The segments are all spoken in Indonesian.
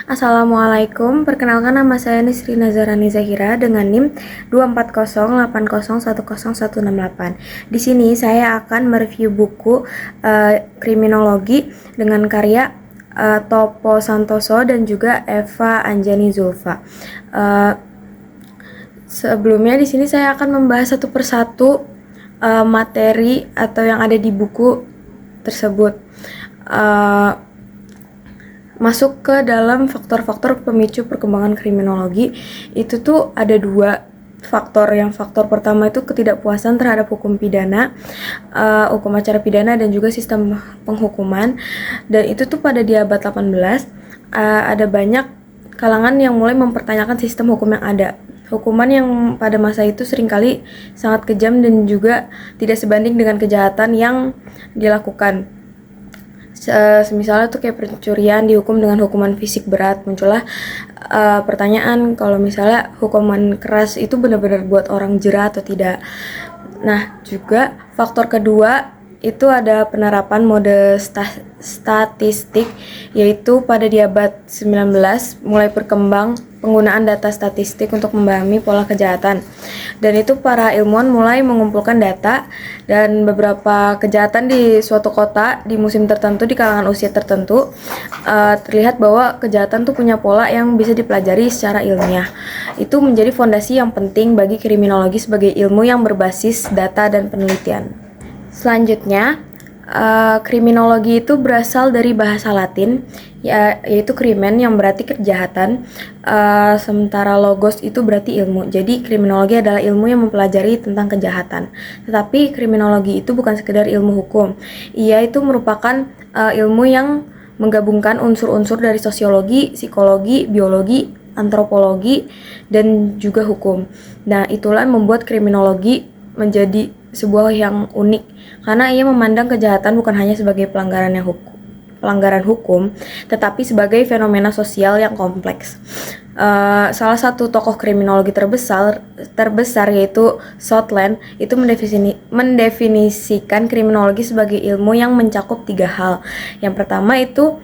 Assalamualaikum, perkenalkan nama saya Nisri Nazarani Zahira dengan NIM 24080101168. Di sini saya akan mereview buku kriminologi dengan karya Topo Santoso dan juga Eva Anjani Zulfa. Sebelumnya di sini saya akan membahas satu persatu materi atau yang ada di buku tersebut. Masuk ke dalam faktor-faktor pemicu perkembangan kriminologi, itu tuh ada dua faktor. Yang faktor pertama itu ketidakpuasan terhadap hukum pidana, hukum acara pidana dan juga sistem penghukuman. Dan itu tuh pada di abad 18 ada banyak kalangan yang mulai mempertanyakan sistem hukum yang ada. Hukuman yang pada masa itu seringkali sangat kejam dan juga tidak sebanding dengan kejahatan yang dilakukan. Misalnya tuh kayak pencurian dihukum dengan hukuman fisik berat. Muncullah pertanyaan kalau misalnya hukuman keras itu benar-benar buat orang jera atau tidak. Nah, juga faktor kedua itu ada penerapan mode statistik, yaitu pada di abad 19 mulai berkembang penggunaan data statistik untuk memahami pola kejahatan. Dan itu para ilmuwan mulai mengumpulkan data dan beberapa kejahatan di suatu kota di musim tertentu di kalangan usia tertentu, terlihat bahwa kejahatan tuh punya pola yang bisa dipelajari secara ilmiah. Itu menjadi fondasi yang penting bagi kriminologi sebagai ilmu yang berbasis data dan penelitian. Selanjutnya, kriminologi itu berasal dari bahasa Latin, yaitu krimen yang berarti kejahatan, sementara logos itu berarti ilmu. Jadi kriminologi adalah ilmu yang mempelajari tentang kejahatan. Tetapi kriminologi itu bukan sekedar ilmu hukum. Ia itu merupakan ilmu yang menggabungkan unsur-unsur dari sosiologi, psikologi, biologi, antropologi, dan juga hukum. Nah, itulah yang membuat kriminologi menjadi sebuah yang unik karena ia memandang kejahatan bukan hanya sebagai pelanggaran hukum, tetapi sebagai fenomena sosial yang kompleks. Salah satu tokoh kriminologi terbesar yaitu Southland itu mendefinisikan kriminologi sebagai ilmu yang mencakup 3 hal. Yang pertama itu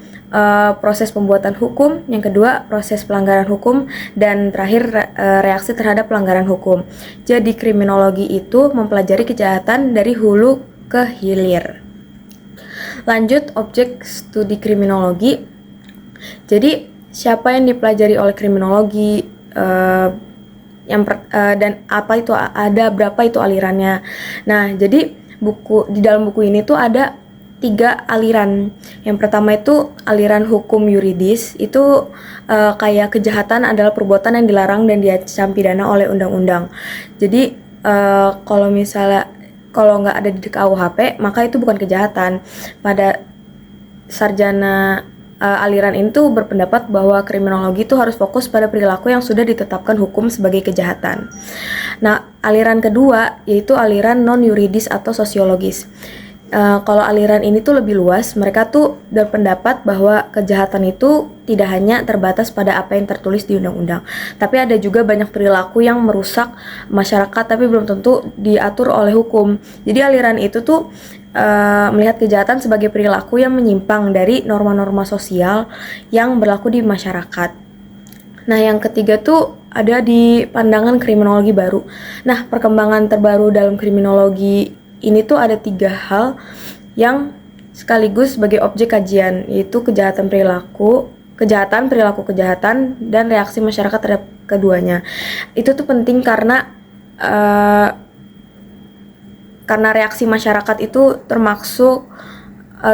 proses pembuatan hukum, yang kedua proses pelanggaran hukum, dan terakhir reaksi terhadap pelanggaran hukum. Jadi kriminologi itu mempelajari kejahatan dari hulu ke hilir. Lanjut, objek studi kriminologi. Jadi siapa yang dipelajari oleh kriminologi, dan berapa itu alirannya. Nah, jadi di dalam buku ini tuh ada 3 aliran. Yang pertama itu aliran hukum yuridis, itu kayak kejahatan adalah perbuatan yang dilarang dan diancam pidana oleh undang-undang. Jadi kalau nggak ada di KUHP maka itu bukan kejahatan. Pada sarjana aliran ini tuh berpendapat bahwa kriminologi itu harus fokus pada perilaku yang sudah ditetapkan hukum sebagai kejahatan. Nah, aliran kedua yaitu aliran non yuridis atau sosiologis. Kalau aliran ini tuh lebih luas, mereka tuh berpendapat bahwa kejahatan itu tidak hanya terbatas pada apa yang tertulis di undang-undang, tapi ada juga banyak perilaku yang merusak masyarakat tapi belum tentu diatur oleh hukum. Jadi aliran itu tuh melihat kejahatan sebagai perilaku yang menyimpang dari norma-norma sosial yang berlaku di masyarakat. Nah, yang ketiga tuh ada di pandangan kriminologi baru. Nah, perkembangan terbaru dalam kriminologi ini tuh ada 3 hal yang sekaligus sebagai objek kajian, yaitu kejahatan, perilaku kejahatan, dan reaksi masyarakat terhadap keduanya. Itu tuh penting karena reaksi masyarakat itu termasuk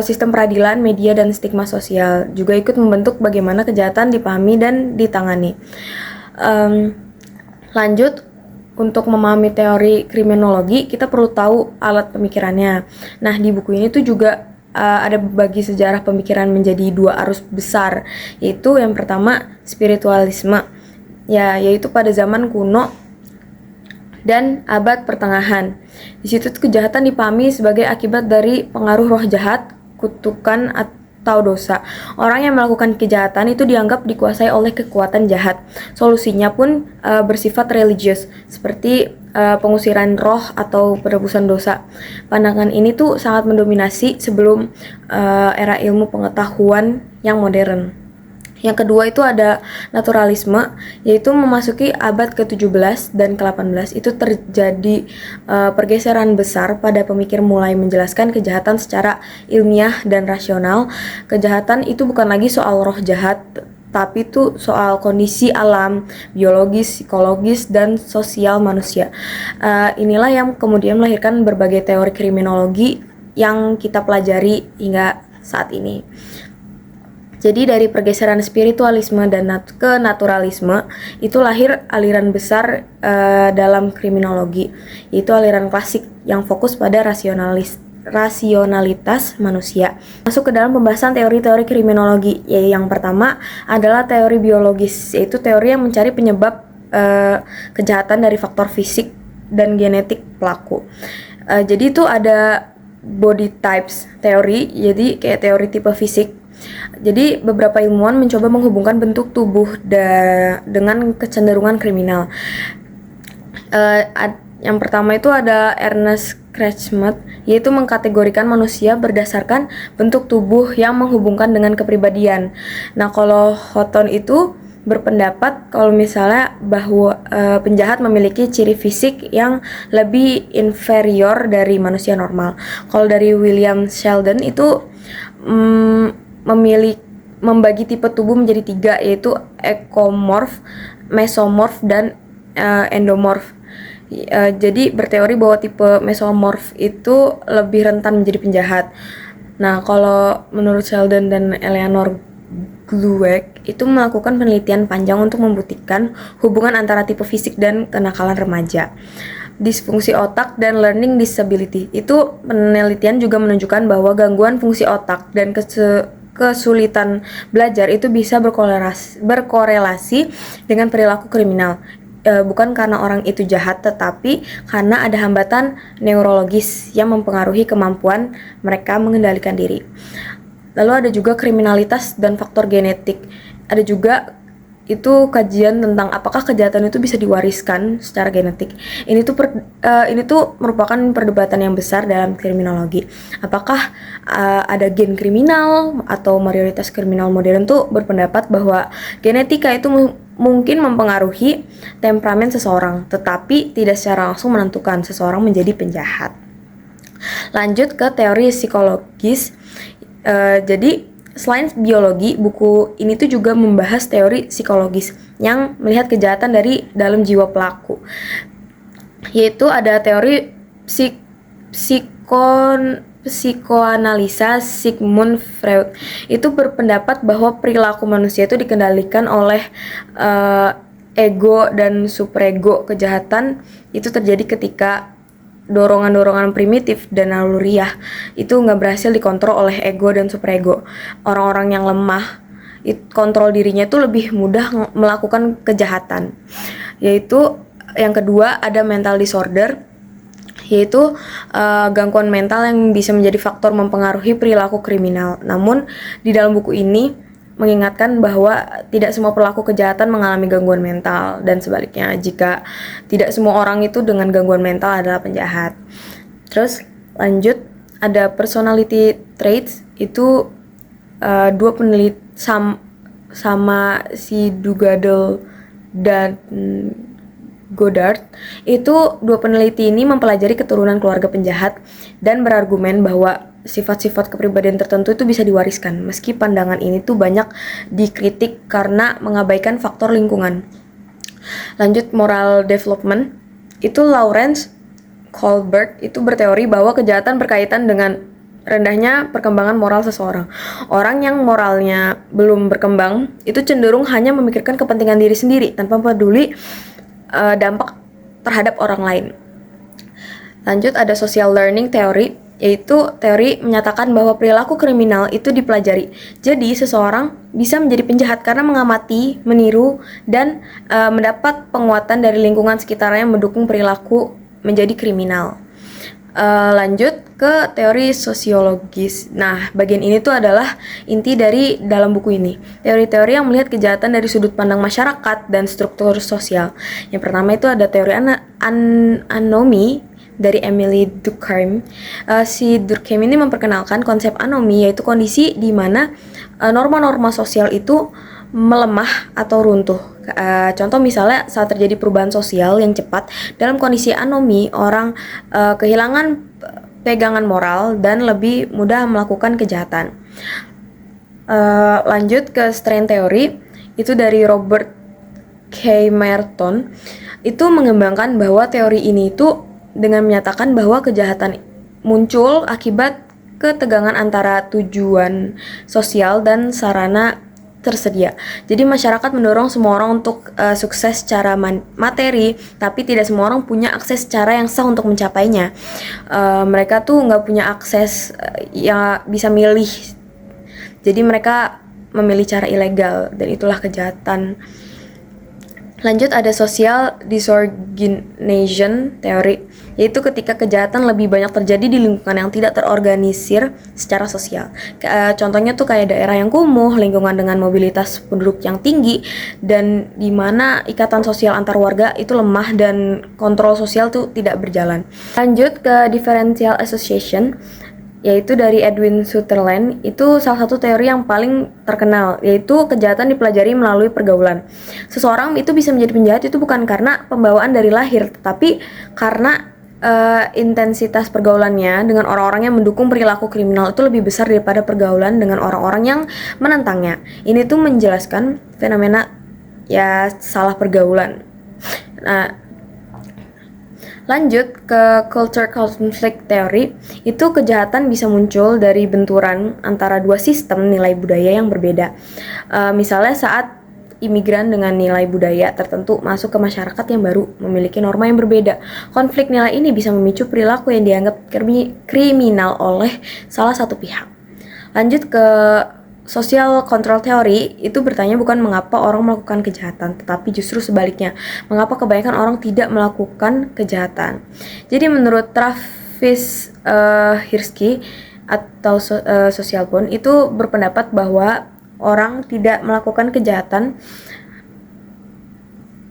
sistem peradilan, media, dan stigma sosial. Juga ikut membentuk bagaimana kejahatan dipahami dan ditangani. Lanjut, untuk memahami teori kriminologi, kita perlu tahu alat pemikirannya. Nah, di buku ini tuh juga ada bagi sejarah pemikiran menjadi 2 arus besar, yaitu yang pertama spiritualisme, yaitu pada zaman kuno dan abad pertengahan. Di situ tuh kejahatan dipahami sebagai akibat dari pengaruh roh jahat, kutukan atau dosa. Orang yang melakukan kejahatan itu dianggap dikuasai oleh kekuatan jahat. Solusinya pun bersifat religius, seperti pengusiran roh atau penebusan dosa. Pandangan ini tuh sangat mendominasi sebelum era ilmu pengetahuan yang modern. Yang kedua itu ada naturalisme, yaitu memasuki abad ke-17 dan ke-18 itu terjadi pergeseran besar pada pemikir mulai menjelaskan kejahatan secara ilmiah dan rasional. Kejahatan itu bukan lagi soal roh jahat, tapi itu soal kondisi alam, biologis, psikologis, dan sosial manusia. Inilah yang kemudian melahirkan berbagai teori kriminologi yang kita pelajari hingga saat ini. Jadi dari pergeseran spiritualisme dan ke naturalisme itu lahir aliran besar dalam kriminologi, yaitu aliran klasik yang fokus pada rasionalitas manusia. Masuk ke dalam pembahasan teori-teori kriminologi, yaitu yang pertama adalah teori biologis, yaitu teori yang mencari penyebab kejahatan dari faktor fisik dan genetik pelaku. Jadi itu ada body types teori, jadi kayak teori tipe fisik. Jadi beberapa ilmuwan mencoba menghubungkan bentuk tubuh dengan kecenderungan kriminal. Yang pertama itu ada Ernest Kretschmer, yaitu mengkategorikan manusia berdasarkan bentuk tubuh yang menghubungkan dengan kepribadian. Nah, kalau Houghton itu berpendapat kalau misalnya bahwa penjahat memiliki ciri fisik yang lebih inferior dari manusia normal. Kalau dari William Sheldon itu membagi tipe tubuh menjadi 3, yaitu ekomorf, mesomorf, dan endomorf. Jadi berteori bahwa tipe mesomorf itu lebih rentan menjadi penjahat. Nah, kalau menurut Sheldon dan Eleanor Glueck itu melakukan penelitian panjang untuk membuktikan hubungan antara tipe fisik dan kenakalan remaja. Disfungsi otak dan learning disability. Itu penelitian juga menunjukkan bahwa gangguan fungsi otak dan kesulitan belajar itu bisa berkorelasi dengan perilaku kriminal. Bukan karena orang itu jahat, tetapi karena ada hambatan neurologis yang mempengaruhi kemampuan mereka mengendalikan diri. Lalu ada juga kriminalitas dan faktor genetik. Ada juga itu kajian tentang apakah kejahatan itu bisa diwariskan secara genetik. Ini tuh merupakan perdebatan yang besar dalam kriminologi. Apakah ada gen kriminal atau mayoritas kriminal modern tuh berpendapat bahwa genetika itu mungkin mempengaruhi temperamen seseorang, tetapi tidak secara langsung menentukan seseorang menjadi penjahat. Lanjut ke teori psikologis. Jadi selain biologi, buku ini tuh juga membahas teori psikologis yang melihat kejahatan dari dalam jiwa pelaku. Yaitu ada teori psikoanalisa Sigmund Freud. Itu berpendapat bahwa perilaku manusia itu dikendalikan oleh ego dan superego. Kejahatan itu terjadi ketika dorongan-dorongan primitif dan naluriah itu nggak berhasil dikontrol oleh ego dan superego. Orang-orang yang lemah, kontrol dirinya itu lebih mudah melakukan kejahatan. Yaitu yang kedua ada mental disorder, yaitu gangguan mental yang bisa menjadi faktor mempengaruhi perilaku kriminal. Namun di dalam buku ini mengingatkan bahwa tidak semua pelaku kejahatan mengalami gangguan mental, dan sebaliknya, jika tidak semua orang itu dengan gangguan mental adalah penjahat. Terus lanjut ada personality traits, itu dua peneliti sama si Dugadel dan Goddard, itu dua peneliti ini mempelajari keturunan keluarga penjahat dan berargumen bahwa sifat-sifat kepribadian tertentu itu bisa diwariskan, meski pandangan ini tuh banyak dikritik karena mengabaikan faktor lingkungan. Lanjut moral development, itu Lawrence Kohlberg itu berteori bahwa kejahatan berkaitan dengan rendahnya perkembangan moral seseorang. Orang yang moralnya belum berkembang itu cenderung hanya memikirkan kepentingan diri sendiri tanpa peduli dampak terhadap orang lain. Lanjut ada social learning theory, yaitu teori menyatakan bahwa perilaku kriminal itu dipelajari. Jadi seseorang bisa menjadi penjahat karena mengamati, meniru, dan mendapat penguatan dari lingkungan sekitarnya yang mendukung perilaku menjadi kriminal. Lanjut ke teori sosiologis. Nah, bagian ini tuh adalah inti dari dalam buku ini. Teori-teori yang melihat kejahatan dari sudut pandang masyarakat dan struktur sosial. Yang pertama itu ada teori anomi dari Emily Durkheim. Si Durkheim ini memperkenalkan konsep anomi, yaitu kondisi di mana norma-norma sosial itu melemah atau runtuh. Contoh misalnya saat terjadi perubahan sosial yang cepat dalam kondisi anomi, orang kehilangan pegangan moral dan lebih mudah melakukan kejahatan. Lanjut ke strain theory, itu dari Robert K. Merton. Itu mengembangkan bahwa teori ini itu dengan menyatakan bahwa kejahatan muncul akibat ketegangan antara tujuan sosial dan sarana tersedia. Jadi masyarakat mendorong semua orang untuk sukses secara materi, tapi tidak semua orang punya akses secara yang sah untuk mencapainya. Mereka tuh nggak punya akses yang bisa milih. Jadi mereka memilih cara ilegal dan itulah kejahatan. Lanjut ada social disorganization theory, yaitu ketika kejahatan lebih banyak terjadi di lingkungan yang tidak terorganisir secara sosial. Contohnya tuh kayak daerah yang kumuh, lingkungan dengan mobilitas penduduk yang tinggi, dan di mana ikatan sosial antar warga itu lemah dan kontrol sosial tuh tidak berjalan. Lanjut ke differential association, yaitu dari Edwin Sutherland. Itu salah satu teori yang paling terkenal, yaitu kejahatan dipelajari melalui pergaulan. Seseorang itu bisa menjadi penjahat itu bukan karena pembawaan dari lahir, tetapi karena intensitas pergaulannya dengan orang-orang yang mendukung perilaku kriminal itu lebih besar daripada pergaulan dengan orang-orang yang menentangnya. Ini tuh menjelaskan fenomena ya salah pergaulan. Nah, lanjut ke culture conflict theory, itu kejahatan bisa muncul dari benturan antara dua sistem nilai budaya yang berbeda. Misalnya saat imigran dengan nilai budaya tertentu masuk ke masyarakat yang baru memiliki norma yang berbeda. Konflik nilai ini bisa memicu perilaku yang dianggap kriminal oleh salah satu pihak. Lanjut ke social control theory, itu bertanya bukan mengapa orang melakukan kejahatan, tetapi justru sebaliknya, mengapa kebanyakan orang tidak melakukan kejahatan. Jadi menurut Travis Hirschi atau Social Bond itu berpendapat bahwa orang tidak melakukan kejahatan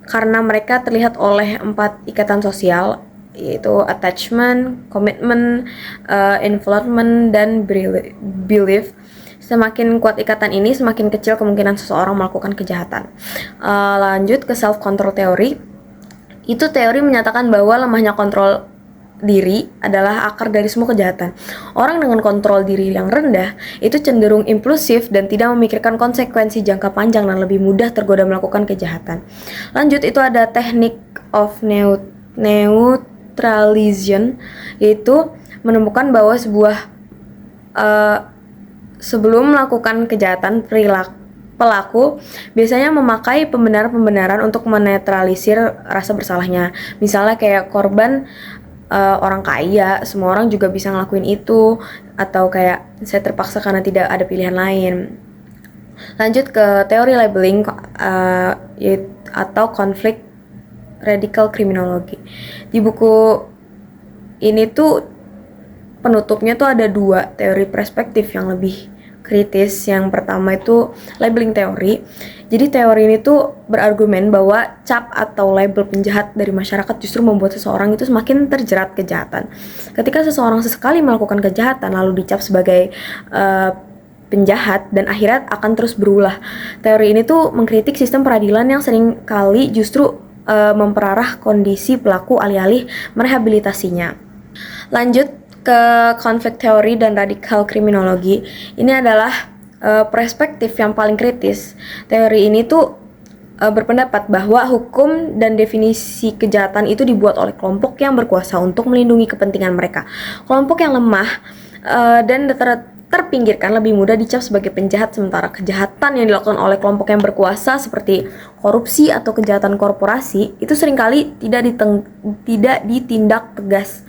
karena mereka terlihat oleh 4 ikatan sosial, yaitu attachment, commitment, involvement, dan belief. Semakin kuat ikatan ini, semakin kecil kemungkinan seseorang melakukan kejahatan. Lanjut ke self-control theory. Itu teori menyatakan bahwa lemahnya kontrol diri adalah akar dari semua kejahatan. Orang dengan kontrol diri yang rendah itu cenderung impulsif dan tidak memikirkan konsekuensi jangka panjang dan lebih mudah tergoda melakukan kejahatan. Lanjut, itu ada teknik of neutralization, yaitu menemukan bahwa sebelum melakukan kejahatan, pelaku biasanya memakai pembenaran-pembenaran untuk menetralisir rasa bersalahnya. Misalnya kayak korban orang kaya, semua orang juga bisa ngelakuin itu, atau kayak saya terpaksa karena tidak ada pilihan lain. Lanjut ke teori labeling atau konflik radical criminology. Di buku ini tuh penutupnya tuh ada 2 teori perspektif yang lebih kritis. Yang pertama itu labeling teori. Jadi teori ini tuh berargumen bahwa cap atau label penjahat dari masyarakat justru membuat seseorang itu semakin terjerat kejahatan. Ketika seseorang sesekali melakukan kejahatan lalu dicap sebagai penjahat dan akhirnya akan terus berulah. Teori ini tuh mengkritik sistem peradilan yang sering kali justru memperarah kondisi pelaku alih-alih merehabilitasinya. Lanjut ke konflik teori dan radikal kriminologi. Ini adalah perspektif yang paling kritis. Teori ini tuh berpendapat bahwa hukum dan definisi kejahatan itu dibuat oleh kelompok yang berkuasa untuk melindungi kepentingan mereka. Kelompok yang lemah dan terpinggirkan lebih mudah dicap sebagai penjahat, sementara kejahatan yang dilakukan oleh kelompok yang berkuasa seperti korupsi atau kejahatan korporasi itu seringkali tidak ditindak tegas.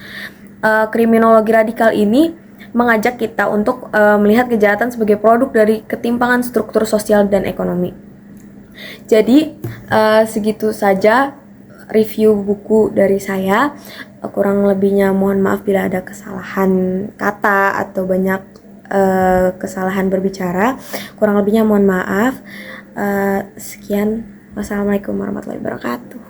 Kriminologi radikal ini mengajak kita untuk melihat kejahatan sebagai produk dari ketimpangan struktur sosial dan ekonomi. Jadi segitu saja review buku dari saya. Kurang lebihnya mohon maaf bila ada kesalahan kata atau banyak kesalahan berbicara. Kurang lebihnya mohon maaf. Sekian, wassalamualaikum warahmatullahi wabarakatuh.